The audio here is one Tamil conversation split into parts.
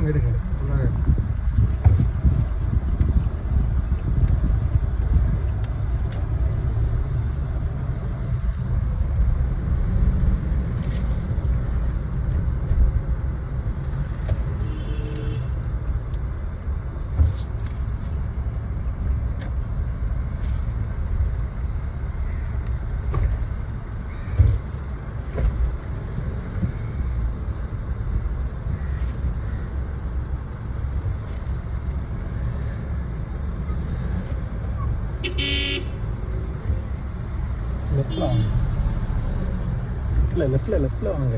எடுங்க ஃபுல்லாக லெஃப்டில் வாங்க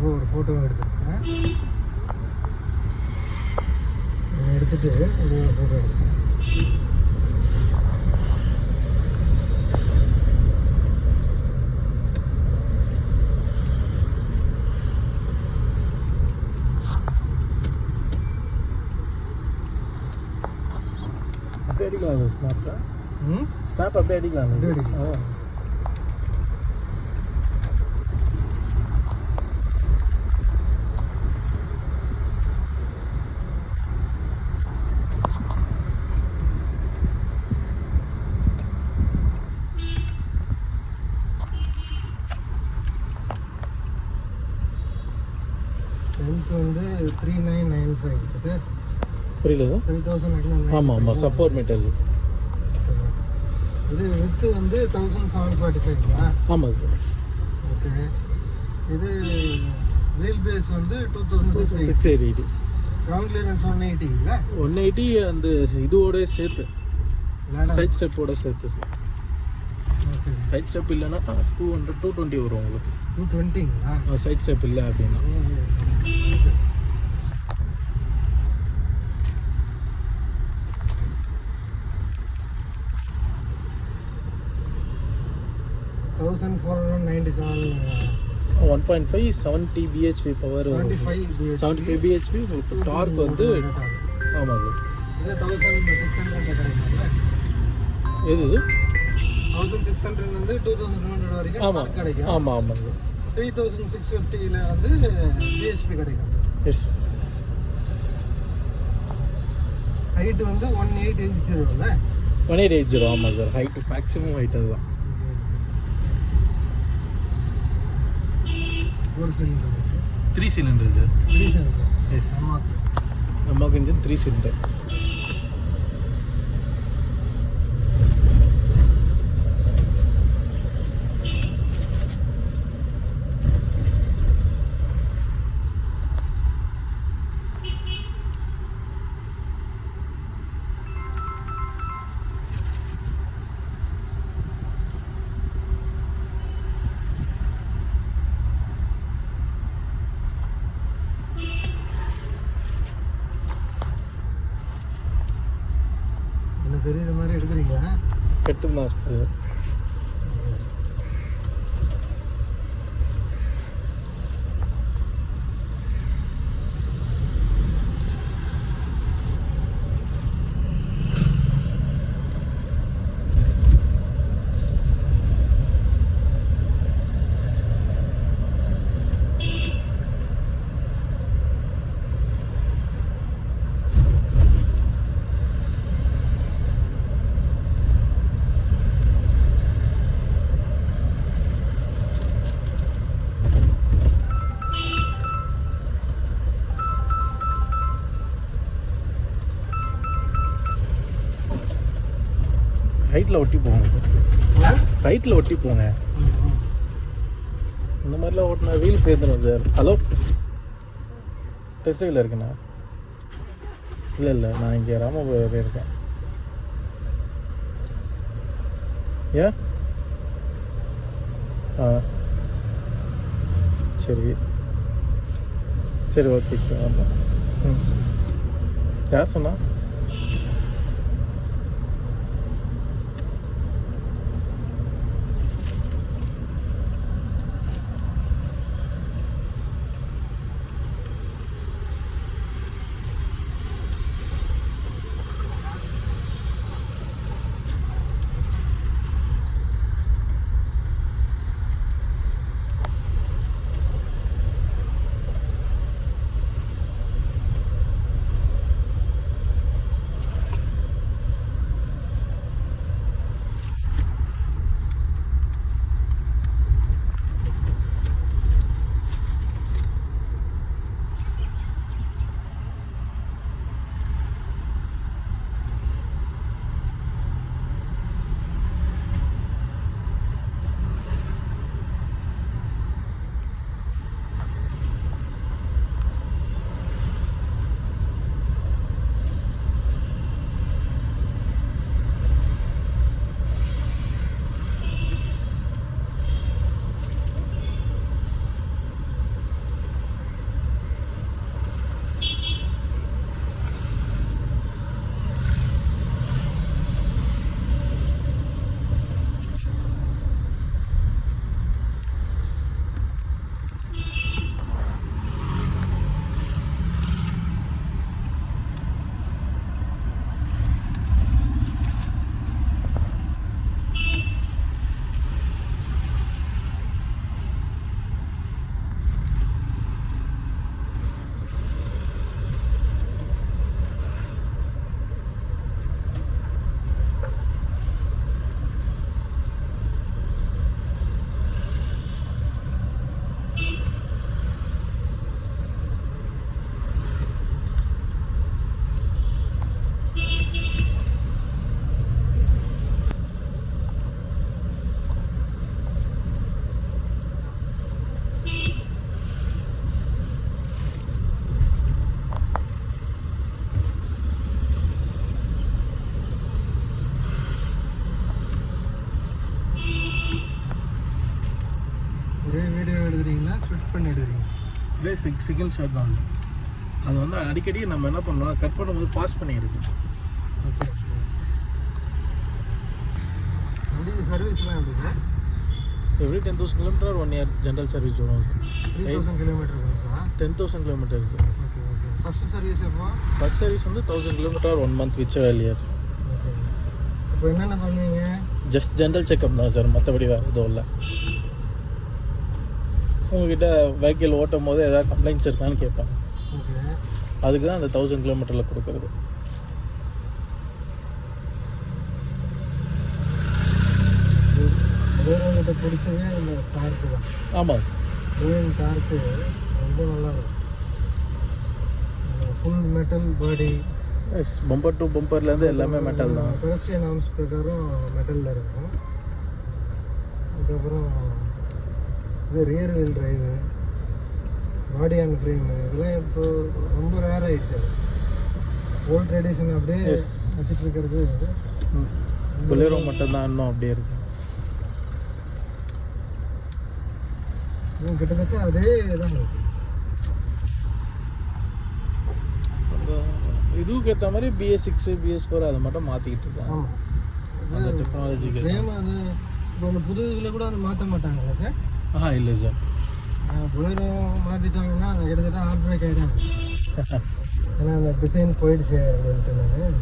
ஒரு ஃபோட்டோ எடுத்துருக்கேன். எடுத்துட்டு ஒரு ஃபோட்டோ எடுத்தேன். அப்படியே அடிக்கலாம் ஸ்னாப்பில். ஸ்னாப் அப்படியே அடிக்கலாம். அப்படியே அடிக்கலாம். வந்து 3995 சார். புரியல சார். 3995. ஆமாம் ஆமாம், சப்போர்ட் மீட்டர்ஸ். இது வித்து வந்து 1745. ஆமாம் சார். ஓகே. இது வீல் பேஸ் வந்து 2680. 680. கிரவுண்ட் கிளியரன்ஸ் 180 இல்லை? 180 அந்த இதோட சேர்த்து, சைட் ஸ்டெப்போட சேர்த்து சார். ஓகே. சைட் ஸ்டெப் இல்லைன்னா 200 220 வரும் உங்களுக்கு. 220ங்களா? சைட் ஸ்டெப் இல்லை அப்படின்னா. $1497. 1.5 70 bhp பவர். 75 bhp உங்களுக்கு டார்க் வந்து. ஆமாம் சார். இது 1600 கிடைக்கும்ல? எது சார்? 1600 வந்து 2200 வரைக்கும் ஆமாம் கிடைக்கும். ஆமாம் ஆமாம் சார். 3650ல வந்து பிஹெச்பி கிடைக்கும். எஸ். ஹைட் வந்து 1880 1880. ஆமாம் சார். ஹைட் மேக்ஸிமம் ஹைட் அதுதான். ஒரு cylinder 3 cylinder sir. 3 cylinder. Yes. நமக்கு நமக்கு இன்ஜின் 3 சிலிண்டர். தெரியுற மாதிரி எடுக்கிறீங்களா? கெட்டுதான் இருக்குது. ரைட்டில் ஒட்டி போங்க சார். ரைட்டில் ஒட்டி போங்க. இந்த மாதிரிலாம் ஓட்டினா வீல் பேர்ந்துடும் சார். ஹலோ, டெஸ்ட் வீல் இருக்குண்ணா? இல்லை இல்லை, நான் இங்கே ராமபுரம் இருக்கேன். ஏன்? சரி சரி, ஓகே. வரலாம். யார் சொன்னா? ஒரே வீடியோ எடுக்கிறீங்களா ஸ்பிட் பண்ணி எடுக்கிறீங்க? இதே சிங்கிள் ஷாட் தான் அது வந்து அடிக்கடி நம்ம என்ன பண்ணோம் கட் பண்ணும்போது பாஸ் பண்ணியிருக்கு. ஓகே. வண்டிக்கு சர்வீஸ்லாம் எப்படி sir? Every 10,000 kilometre 1 year general service வரும். 3000 kilometre sir? 10,000 kilometres. Okay okay. First service எப்போ? ஃபர்ஸ்ட் சர்வீஸ் வந்து 1000 kilometre 1 month which year. Okay. இப்போ என்னென்ன பண்ணுவீங்க? ஜஸ்ட் ஜென்ரல் செக்அப் தான் சார், மற்றபடி வேறு எதுவும் இல்லை. உங்ககிட்ட வெஹிக்கிள் ஓட்டும் போது ஏதாவது கம்ப்ளைண்ட்ஸ் இருக்கான்னு கேட்பாங்க. ஓகே. அதுக்கு தான் அந்த 1000 கிலோமீட்டரில் கொடுக்குறது. வேறு பிடிச்சதே இந்த டார்க்கு தான். ஆமாம், டார்க்கு ரொம்ப நல்லா இருக்கும். Full metal body. Yes, bumper to பம்பர்லேருந்து எல்லாமே மெட்டல் தான். பெடஸ்ட்ரியன் ஆர்ம்ஸ் பிரகாரம் மெட்டலில் இருக்கும். அதுக்கப்புறம் இது rear wheel drive, body and frame இதெல்லாம் இப்போ ரொம்ப ரேர் ஆகிடுச்சு. ஓல்ட் ட்ரெடிஷன் அப்படியே வச்சுட்டு இருக்கிறது பொலேரோ மட்டும்தான் இன்னும் அப்படியே இருக்கு. கிட்டத்தட்ட அதே தான் இருக்கு. இதுக்கு ஏற்ற மாதிரி BS6 BS4 அதை மட்டும் மாற்றிக்கிட்டு இருக்காங்க. ஆமாம், அந்த டெக்னாலஜிக்கு ஃப்ரேம் அது இப்போ அந்த புது இதில் கூட அது மாற்ற மாட்டாங்கல்ல சார்? இல்லை சார், பொலேரோ மாற்றிட்டாங்கன்னா கிட்டத்தட்ட ஹார்ட் பிரேக் ஆகிட்டாங்க. ஏன்னா அந்த டிசைன் போயிடுச்சு அப்படின்ட்டு நான்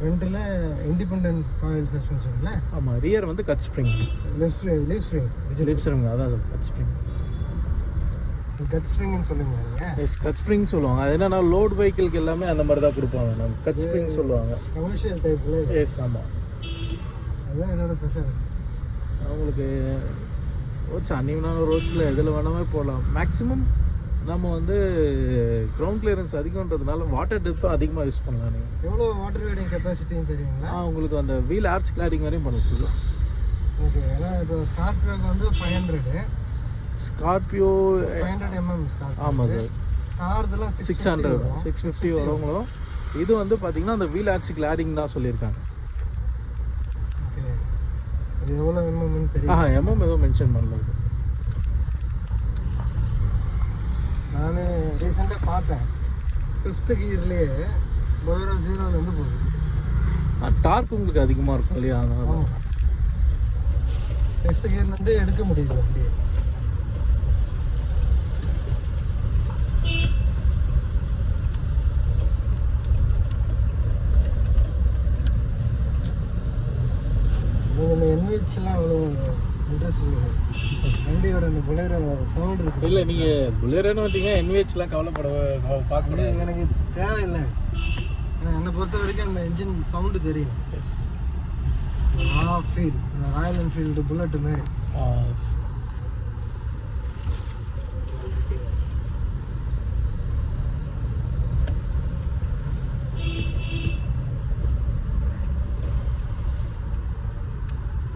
ஃப்ரண்ட்டில் இண்டிபெண்டன்ட் காயில் சஸ்பென்ஷன்ல. ஆமாம், ரியர் வந்து கட் ஸ்ப்ரிங், லீஃப் ஸ்ப்ரிங் அதான் சார் கட் ஸ்ப்ரிங். கட் ஸ்ப்ரிங்னு சொல்லுங்க. எஸ், கட் ஸ்ப்ரிங் சொல்லுவாங்க. அது என்னன்னா லோட் வெஹிக்கிளுக்கு எல்லாமே அந்த மாதிரி தான் கொடுப்பாங்க. நம்ம கட் ஸ்ப்ரிங் சொல்லுவாங்க. கமர்ஷியல் டைப்பில். எஸ், ஆமாம், அதுதான் இதோட ஸ்பெஷல். அவங்களுக்கு ரோட்ஸ் அன்னிவனான ரோட்ஸில் எதில் வேணாமே போகலாம். மேக்ஸிமம் நம்ம வந்து கிரவுண்ட் கிளியரன்ஸ் அதிகன்றதுனால வாட்டர் டெப்த்தும் அதிகமாக யூஸ் பண்ணலாம். நீங்கள் எவ்வளோ வாட்டர் ரைடிங் கெப்பாசிட்டின்னு தெரியுங்களா? உங்களுக்கு அந்த வீல் ஆர்ச் கிளாடிங் வரையும் பண்ணுறது. ஓகே. ஏன்னா இப்போ ஸ்கார்பியோக்கு வந்து 500, ஸ்கார்பியோ 500 mm ஸ்கார்பியோ. ஆமாம் சார். கார்தெல்லாம் 600 650 வரவங்களும். இது வந்து பார்த்தீங்கன்னா அந்த வீல் ஆர்ச் கிளாடிங் தான் சொல்லியிருக்காங்க. ஓகே. அது எவ்வளோ எம்எம்னு தெரியும்? எம்எம் எதுவும் மென்ஷன் பண்ணல சார். நான் ரீசெண்டாக பார்த்தேன், 5th கியர்லேயே பொலேரோ 0லேருந்து போகுது. டார்க் உங்களுக்கு அதிகமாக இருக்கும் இல்லையா? அதனால 5th கியர்லேருந்து எடுக்க முடியுது அப்படியே. இந்த என்விச்லாம் அவ்வளோ இன்ட்ரெஸ்ட் இல்லை. வண்டியோட அந்த பொலேரோ சவுண்ட் இருக்கு. இல்லை, நீங்கள் புல்லரேன்னு வந்தீங்க, NVH-லாம் பார்க்க முடியாது. எனக்கு தேவையில்லை. ஏன்னா என்னை பொறுத்த வரைக்கும் அந்த இன்ஜின் சவுண்டு தெரியும். ஃபீல் ராயல் என்ஃபீல்டு புல்லட்டு மாதிரி.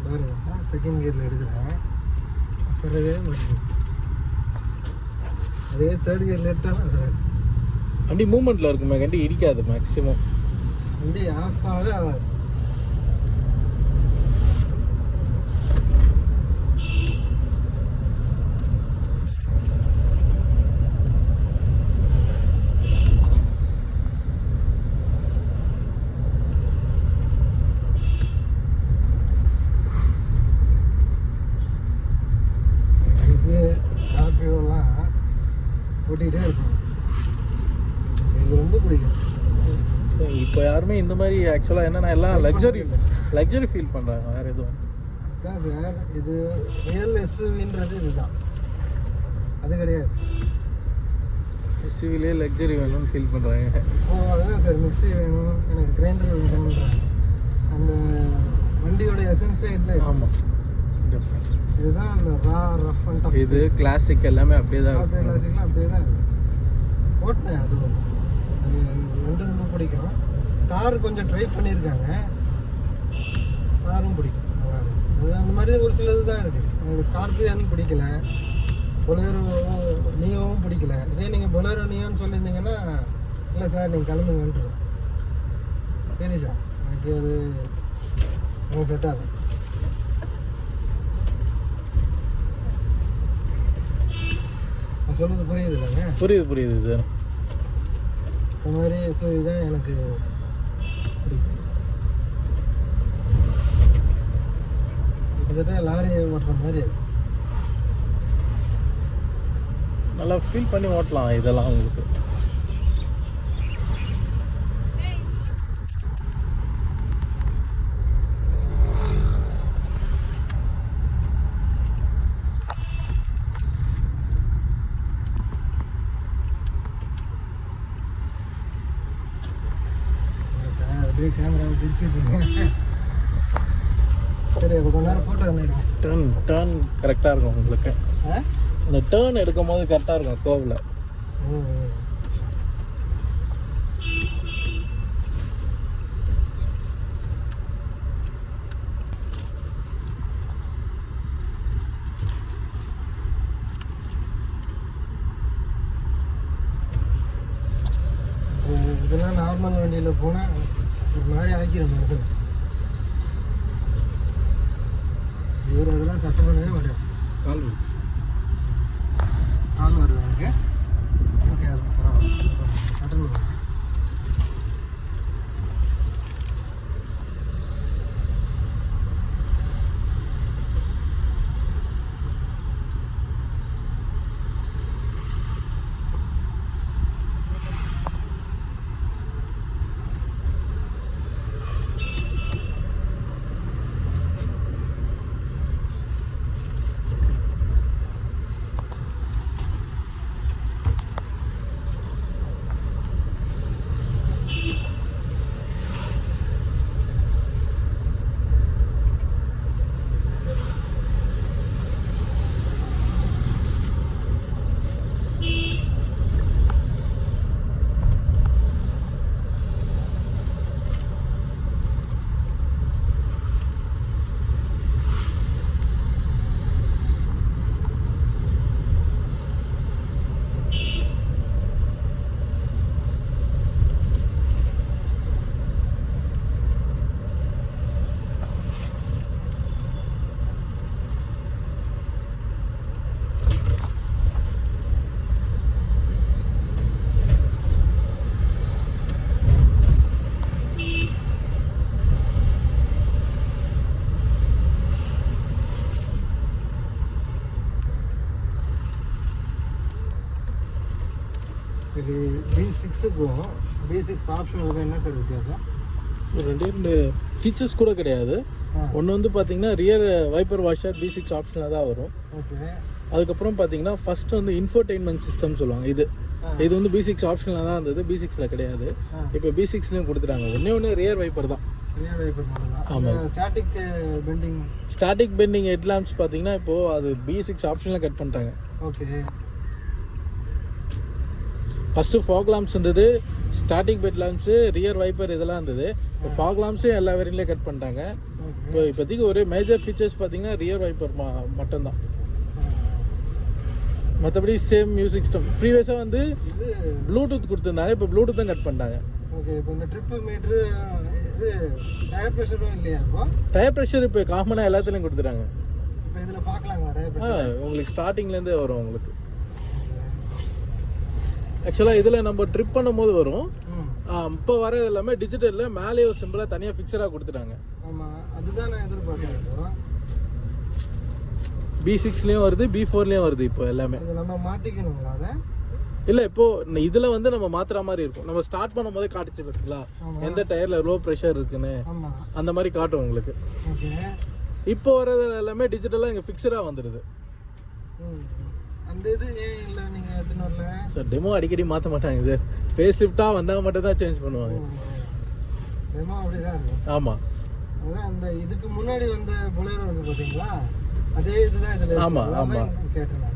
பாருங்க, செகண்ட் கியரில் எடுக்கிறேன், அசரவே மாட்டேங்குது. அதே தேர்ட் கியரில் எடுத்தாலும் அசராது. வண்டி மூவ்மெண்ட்டில் இருக்குமே, வண்டி இடிக்காது மேக்ஸிமம். வண்டி ஆஃப் ஆகவே ஆகாது. ஸ்கார்பியோலாம் ஓட்டிகிட்டே இருக்கும். எனக்கு ரொம்ப பிடிக்கும். ஸோ இப்போ யாருமே இந்த மாதிரி ஆக்சுவலாக என்னென்னா எல்லாம் லக்ஸரி ஃபீல் பண்ணுறாங்க, வேறு எதுவும். அதான் சார், இது ரியல் எஸ்யூவின்றது இதுதான், அது கிடையாது. எஸ்யூவிலே லக்ஸரி வேணும்னு ஃபீல் பண்ணுறாங்க. இப்போது அதுதான் சார், மிக்ஸி வேணும், எனக்கு கிரைண்டர் வேணுன்றாங்க. அந்த வண்டியோட எசன்ஸே இல்லை. ஆமாம், இதுதான் அந்த ரஃப் அண்ட் டஃப். இது கிளாசிக் எல்லாமே அப்படியே தான் இருக்கும். கிளாசிக்லாம் அப்படியே தான் இருக்குது. ஓட்டினேன், அது ரெண்டு ரொம்ப பிடிக்கும். கார் கொஞ்சம் ட்ரை பண்ணியிருக்காங்க, காரும் பிடிக்கும். அது அந்த மாதிரி ஒரு சிலது தான் இருக்குது. எனக்கு ஸ்கார்பியோன்னு பிடிக்கல, பொலேரோ நியோவும் பிடிக்கல. இதே நீங்கள் பொலேரோ நியோன்னு சொல்லியிருந்தீங்கன்னா இல்லை சார் நீங்கள் கிளம்புங்கன்ட்டுரும். சரி சார் எனக்கு அது உங்களுக்கு செட் ஆகும். நான் சொல்கிறது புரியுது இல்லைங்க? புரியுது சார். இந்த மாதிரி ஸோ இதுதான் எனக்கு பிடிக்கும். கிட்டத்தட்ட லாரி ஓட்டுற மாதிரி நல்லா ஃபீல் பண்ணி ஓட்டலாம் இதெல்லாம் உங்களுக்கு. அப்படியே கேமராவை திருப்பிட்டு சரி. அப்போ கொஞ்ச நேரம் ஃபோட்டோ எடுங்க. டேர்ன் கரெக்டாக இருக்கும் உங்களுக்கு. அந்த டேர்ன் எடுக்கும் போது கரெக்டாக இருக்கும் கோவில். இதெல்லாம் நார்மல் வண்டியில் போனால் ஒரு மாதிரி ஆக்கிடும் மனசில். இவர் அதெல்லாம் சட்டம் பண்ணவே மாட்டார். கால் விடுச்சு. கால் வருது எனக்கு. ஓகே அது பரவாயில்ல. சட்டம் பண்ணுங்க. இது B6க்கும் B6 ஆப்ஷனுக்கும் என்ன சார் வித்தியாசம்? ரெண்டு ஃபீச்சர்ஸ் கூட கிடையாது. ஒன்று வந்து பார்த்தீங்கன்னா ரியர் வைப்பர் வாஷர் B6 ஆப்ஷனில் தான் வரும். ஓகே. அதுக்கப்புறம் பார்த்தீங்கன்னா ஃபர்ஸ்ட் வந்து இன்ஃபோடெயின்மெண்ட் சிஸ்டம் சொல்லுவாங்க. இது வந்து B6 ஆப்ஷனில் தான் இருந்தது, B6ல கிடையாது. இப்போ B6லையும் கொடுத்துட்டாங்க. ஒன்று ரியர் வைப்பர் தான். ரியர் வைப்பர் மட்டும் தான். ஆமாம். ஸ்டாட்டிக் பெண்டிங் ஹெட் லாம்ப்ஸ் பார்த்தீங்கன்னா இப்போது அது B6 ஆப்ஷனில் கட் பண்ணிட்டாங்க. ஓகே. ஃபஸ்ட்டு ஃபாக் லாம்ப்ஸ் இருந்தது, ஸ்டாட்டிக் பெட் லாம்ப்ஸு, ரியர் வைப்பர் இதெல்லாம் இருந்தது. இப்போ ஃபாக் லாம்ப்ஸும் எல்லா வேரியண்ட்லேயும் கட் பண்ணிட்டாங்க. இப்போ இப்போதைக்கு ஒரு மேஜர் ஃபீச்சர்ஸ் பார்த்தீங்கன்னா ரியர் வைப்பர் மட்டும்தான். மற்றபடி சேம் மியூசிக் சிஸ்டம். ப்ரீவியஸாக வந்து இது ப்ளூடூத் கொடுத்துருந்தாங்க, இப்போ ப்ளூடூத் தான் கட் பண்ணிட்டாங்க. ஓகே. இப்போ இந்த ட்ரிப்பு மீட்ரு இது டயர் ப்ரெஷரும் இல்லையா? இப்போ டயர் ப்ரெஷர் இப்போ காமனாக எல்லாத்துலேயும் கொடுத்துட்டாங்க. இப்போ இதில் பார்க்கலாங்களா டயர் ப்ரெஷர்? உங்களுக்கு ஸ்டார்டிங்லேருந்தே வரும் உங்களுக்கு. ஆக்சுவலாக இதில் நம்ம ட்ரிப் பண்ணும்போது வரும். இப்போ வர எல்லாமே டிஜிட்டலில் மேலே ஒரு சிம்பிளாக தனியாக ஃபிக்ஸராக கொடுத்துட்டாங்க. ஆமாம், அதுதான் நான் எதிர்பார்க்குறேன். B6லேயும் வருது, B4லேயும் வருது இப்போ எல்லாமே. அது நம்ம மாற்றிக்கணுங்களா அதை? இல்லை, இப்போது இதில் வந்து நம்ம மாற்றுற மாதிரி இருக்கும். நம்ம ஸ்டார்ட் பண்ணும் போதே காட்டுச்சு பார்த்தீங்களா எந்த டயரில் லோ ப்ரெஷர் இருக்குன்னு, அந்த மாதிரி காட்டும் உங்களுக்கு. ஓகே. இப்போ வர்றது எல்லாமே டிஜிட்டலாக இங்கே ஃபிக்ஸராக வந்துடுது. அந்த இது ஏன் இல்லை நீங்கள் எடுத்துன்னு வரல சார்? டெமோ அடிக்கடி மாற்ற மாட்டாங்க சார். ஃபேஸ் லிஃப்டாக வந்தால் மட்டும் தான் சேஞ்ச் பண்ணுவாங்க. டெமோ அப்படி தான் இருக்கும். ஆமாம். அதான் அந்த இதுக்கு முன்னாடி வந்த பொலேரோ இருக்குது பார்த்தீங்களா, அதே இதுதான் இதில். ஆமாம் ஆமாம் கேட்டேன்.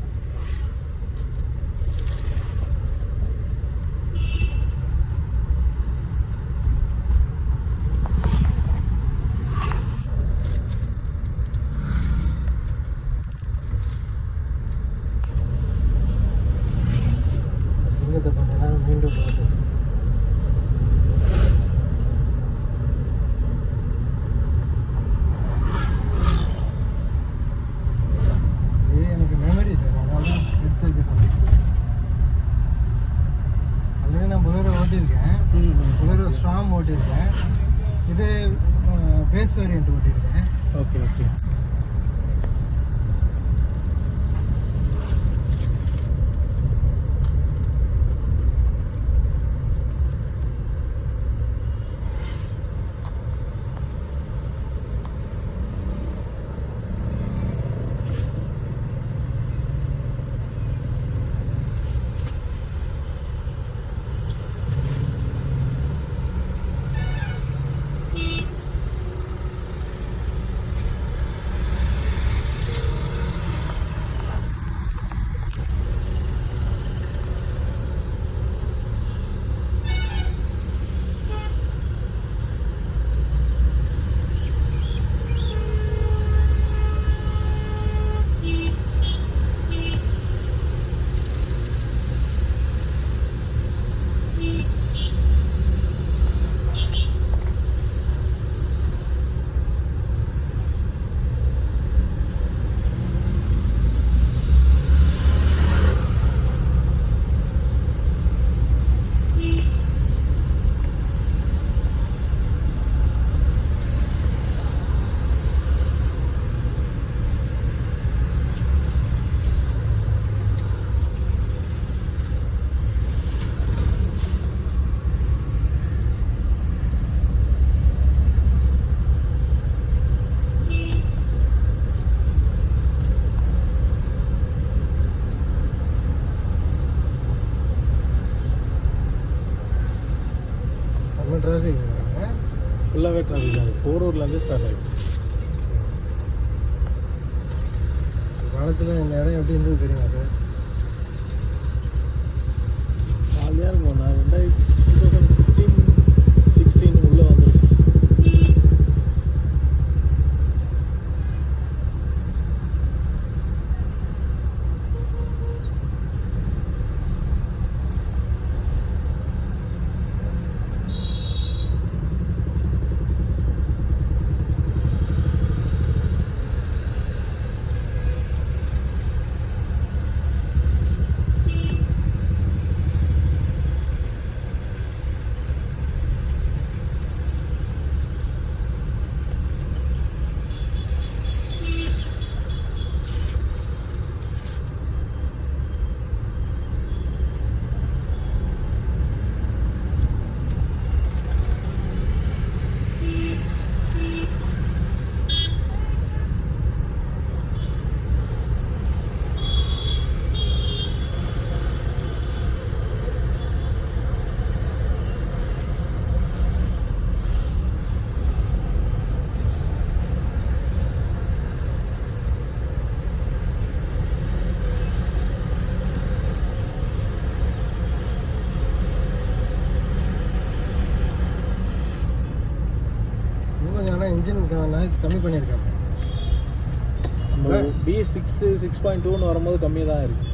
வேகத்தை கொஞ்ச நேரம் மெயின் ரோட்டில் ஓட்டு. இது எனக்கு மெமரி சார், அதனால தான் எடுத்து வைக்க சொன்னேன். ஆல்ரெடி நான் புலேரோ ஓட்டியிருக்கேன், புலேரோ ஸ்ட்ராங் ஓட்டியிருக்கேன், இது பேஸ் வேரியன்ட் ஓட்டியிருக்கேன். Okay okay. டிராஃபிக் ஃபுல்லாகவே டிராஃபிக் தான். போரூர்லேருந்து ஸ்டார்ட் ஆகிடுச்சு. காலத்தில் இந்த இடம் எப்படி இருந்தது தெரியுமா சார்? ஜாலியாக இருக்கும். நான் 2015-16 உள்ளே வந்திருக்கேன். இன்ஜின் நாய்ஸ் கம்மி பண்ணியிருக்காங்க. B6 6.2ன்னு வரும்போது கம்மியாக தான் இருக்குது.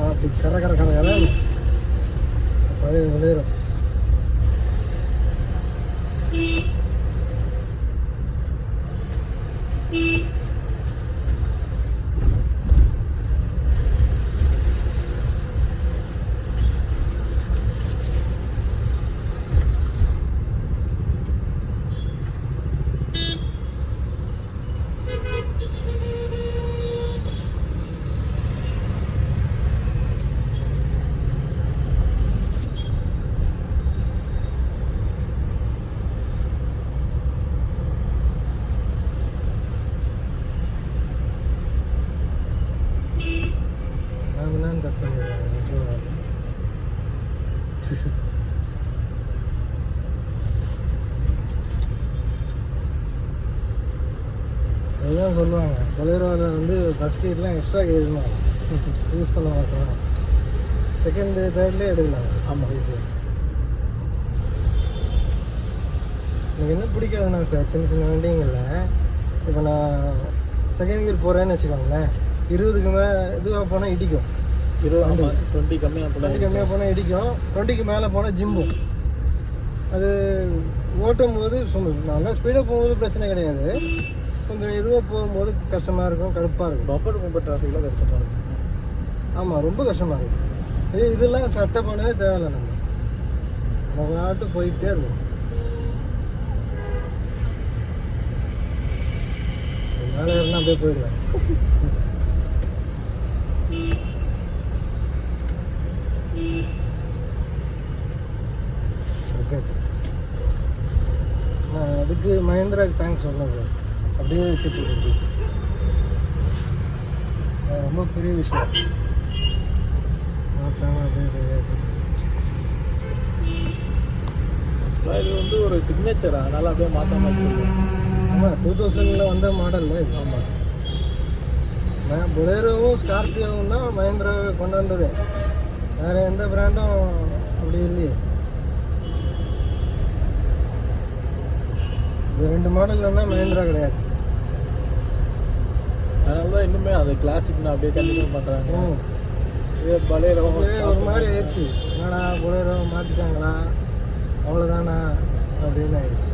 அப்படி கரை கரை கரை கரை பழைய விளையிடும். கட் பண்ணிடுறாங்க. அதுதான் சொல்லுவாங்க, பொலேரோவில் வந்து ஃபஸ்ட் கீர்லாம் எக்ஸ்ட்ரா கீர்னா யூஸ் பண்ண மாட்டோம். செகண்ட் தேர்ட்லேயே எடுக்கலாம். ஆமாம். ஈஸியாக. எனக்கு என்ன பிடிக்காதுண்ணா சார், சின்ன சின்ன வண்டிங்களில் இப்போ நான் செகண்ட் கியர் போகிறேன்னு வச்சுக்கோங்களேன், 20க்கு இதுவாக போனால் இடிக்கும். 20 கம்மியாக போனால் 20 கம்மியாக போனால் இடிக்கும், 20க்கு மேலே போனால் ஜிம்பும். அது ஓட்டும் போது நல்லா ஸ்பீடாக போகும்போது பிரச்சனை கிடையாது, கொஞ்சம் இதுவாக போகும்போது கஷ்டமாக இருக்கும், கடுப்பாக இருக்கும். பம்பர் டிராஃபிக்கில் கஷ்டமாக இருக்கும். ஆமாம், ரொம்ப கஷ்டமாக இருக்கும். இதெல்லாம் சட்டை பண்ணவே தேவையில்லை, நம்ம பாட்டு போயிட்டே இருக்கும். மேலே ஏறினா அப்படியே போயிடுவேன். நான் அதுக்கு மஹேந்திராவுக்கு தேங்க்ஸ் சொன்னேன் சார், அப்படியே வச்சுட்டு இருக்கு. ரொம்ப பெரிய விஷயம். இது வந்து ஒரு சிக்னேச்சர், அதனால அப்படியே மாற்றாம வச்சுருக்கேன். ஆமாம், 2000 வந்த மாடல். ஆமாம், பொலேரோவும் ஸ்கார்பியோவும் தான் மஹேந்திராவை கொண்டு வந்தது, வேறு எந்த பிராண்டும் அப்படி இல்லையே. இது 2 மாடல் இல்லைன்னா மஹேந்திரா கிடையாது. அதனால தான் இன்னுமே அது கிளாசிக்னு அப்படியே கண்டினியூ பண்ணுறாங்க. இதே பலேரோ ஒரு மாதிரி ஆயிடுச்சு, என்னடா பொலேரோ மாற்றிட்டாங்களா அவ்வளோதானா அப்படின்னு ஆயிடுச்சு.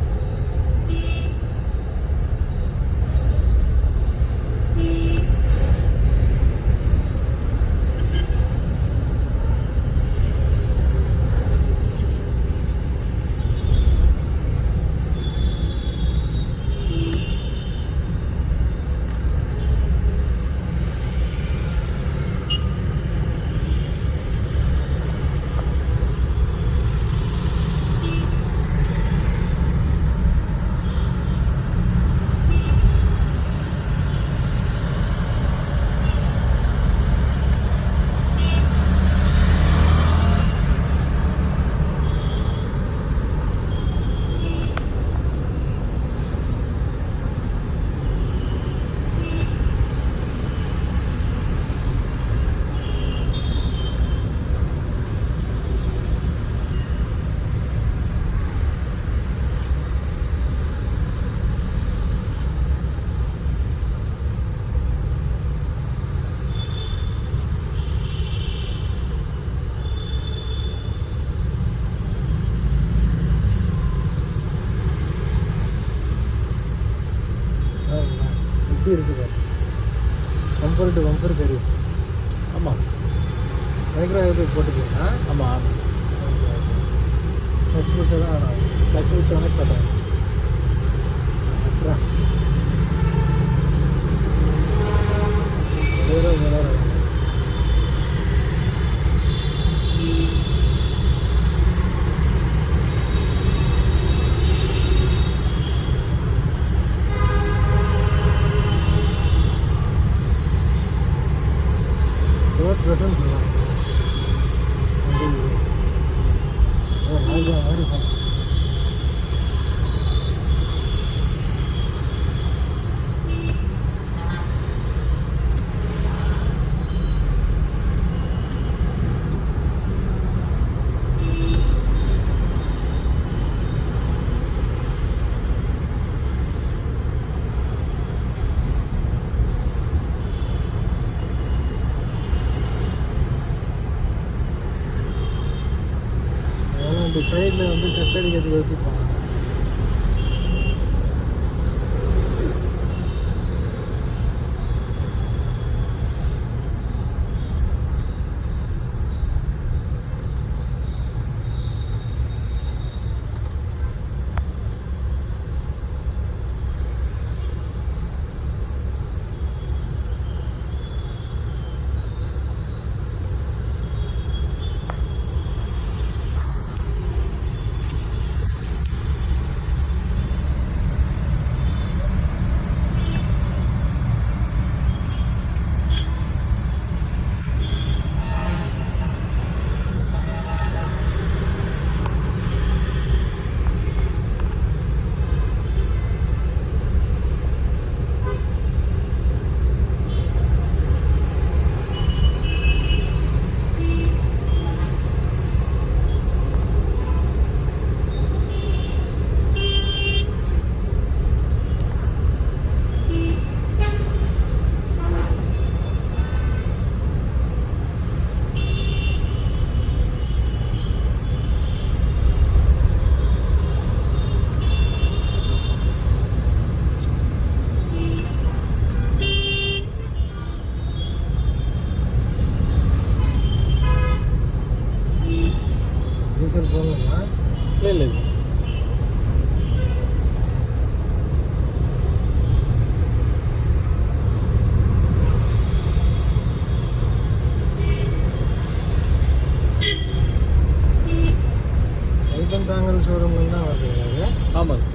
எப்படி இருக்குது பம்பர் டு பம்பர் தெரியும். ஆமாம், மைக்ரோ ஹைப்ரிட் போட்டுக்கலாம். ஆமாம், கிளச் பிடிச்சதான் வேணாம், கிளச் பிடிச்சோன்னே சொல்கிறேன். ப்ரெசன்ஸ் ராஜா மாதிரி சைடில் வந்து டெஸ்ட் அடிக்கிறது யோசிப்பாங்க. டீசல் போடணுமா? இல்லை இல்லை சார். ஐட்டம் தாங்கல் ஷோரூம்ல தான் வருதுங்களா? ஆமாம் சார்.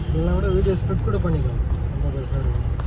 இதெல்லாம் விட வீடியோ ஸ்ப்ளிட் கூட பண்ணிக்கலாம். ரொம்ப பெருசாக இருக்கும்.